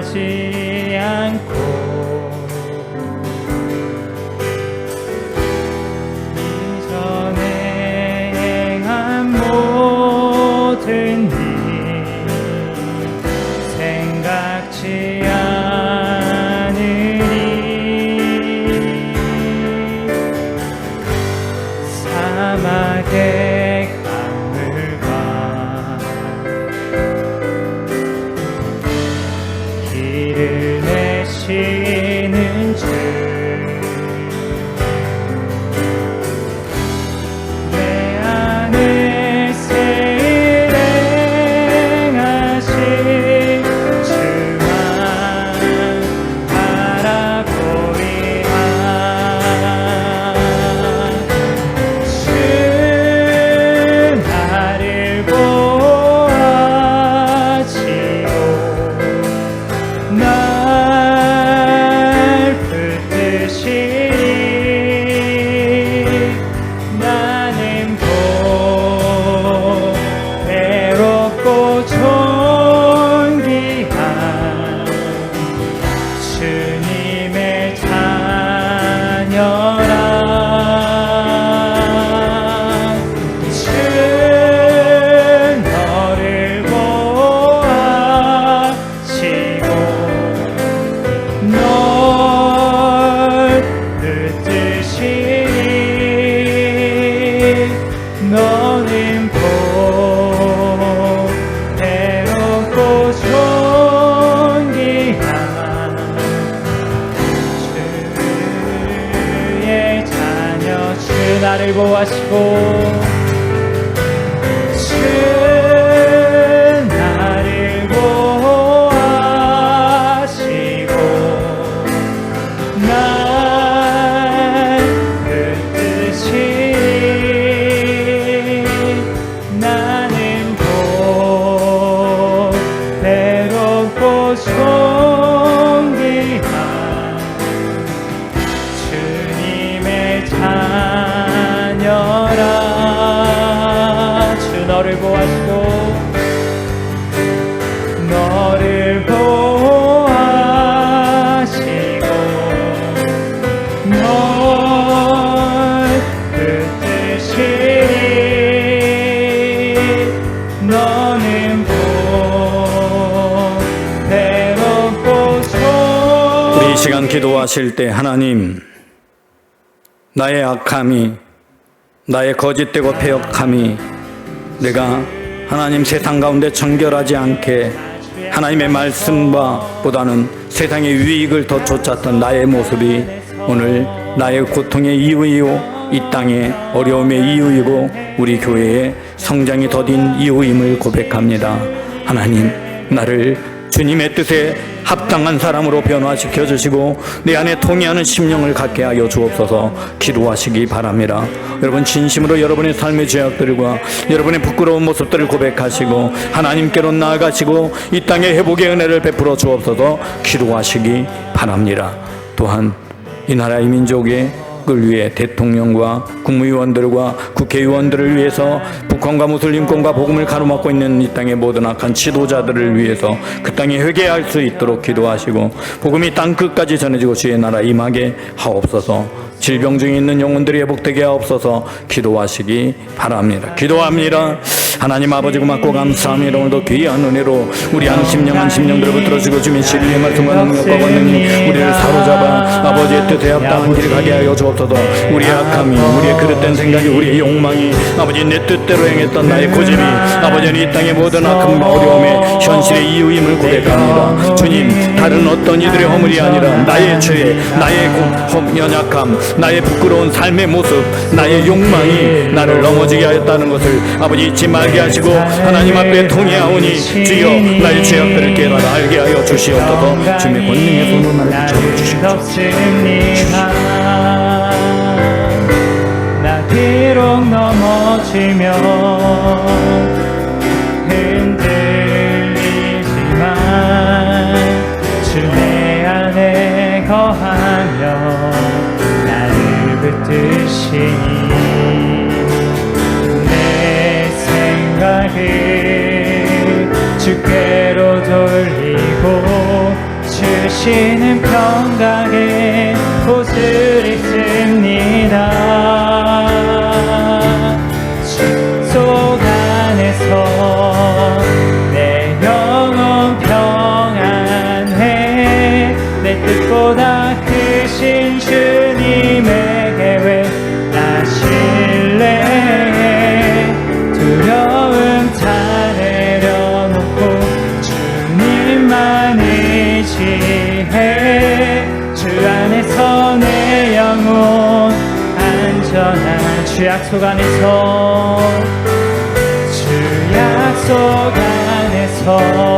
기억하지 않고 이전에 행한 모든 일 생각지 않으리 사막의 강물과 길을 나를 보호하시고 주 나를 보호하시고 날 붙드시니 나는 곧 배롭고 존귀한 주님의 자녀라. 주 너를 보호하시고 너를 보호하시고 널 붙드시니 너는 곧 배롭고 우리 이 시간 기도하실 때 하나님, 나의 악함이, 나의 거짓되고 패역함이 내가 하나님 세상 가운데 정결하지 않게 하나님의 말씀과 보다는 세상의 유익을 더 쫓았던 나의 모습이 오늘 나의 고통의 이유이요 이 땅의 어려움의 이유이고 우리 교회의 성장이 더딘 이유임을 고백합니다. 하나님, 나를 주님의 뜻에 합당한 사람으로 변화시켜 주시고 내 안에 통해하는 심령을 갖게 하여 주옵소서. 기도하시기 바랍니다. 여러분, 진심으로 여러분의 삶의 죄악들과 여러분의 부끄러운 모습들을 고백하시고 하나님께로 나아가시고 이 땅에 회복의 은혜를 베풀어 주옵소서. 기도하시기 바랍니다. 또한 이 나라의 민족의 을 위해 대통령과 국무위원들과 국회의원들을 위해서 북한과 무슬림권과 복음을 가로막고 있는 이 땅의 모든 악한 지도자들을 위해서 그 땅에 회개할 수 있도록 기도하시고 복음이 땅 끝까지 전해지고 주의 나라 임하게 하옵소서. 질병 중에 있는 영혼들이 회복되게 하옵소서. 기도하시기 바랍니다. 기도합니다. 하나님 아버지 고맙고 감사합니다. 오늘도 귀한 은혜로 우리 안심령들을 붙들어주고 주민 진리의 말씀과 능력과 권능이 우리를 사로잡아 아버지의 뜻에 합당한 길을 가게 하여 주옵소서. 우리의 악함이, 우리의 그릇된 생각이, 우리의 욕망이 아버지 내 뜻대로 행했던 나의 고집이 아버지는 이 땅의 모든 악함과 어려움의 현실의 이유임을 고백합니다. 주님, 다른 어떤 이들의 허물이 아니라 나의 죄, 나의 연약함, 나의 부끄러운 삶의 모습, 나의 욕망이 나를 넘어지게 하였다는 것을 아버지 잊지 말게 하시고 하나님 앞에 통회하오니 주여 나의 죄악들을 깨달아 알게 하여 주시옵소서. 주님의 권능의 손으로 나를 잡아주시옵소서. 나 비록 넘어지면 흔들리지만 주 내 안에 거하며 붙드시니 내 생각을 주께로 돌리고 주시는 평강의 옷을 입습니다. 속 안에서 내 영혼 평안해. 내 뜻보다 크신 주님에게 나 신뢰해. 두려움 다 내려놓고 주님만 의지해. 주 안에서 내 영혼 안전한 주 약속 안에서 주 약속 안에서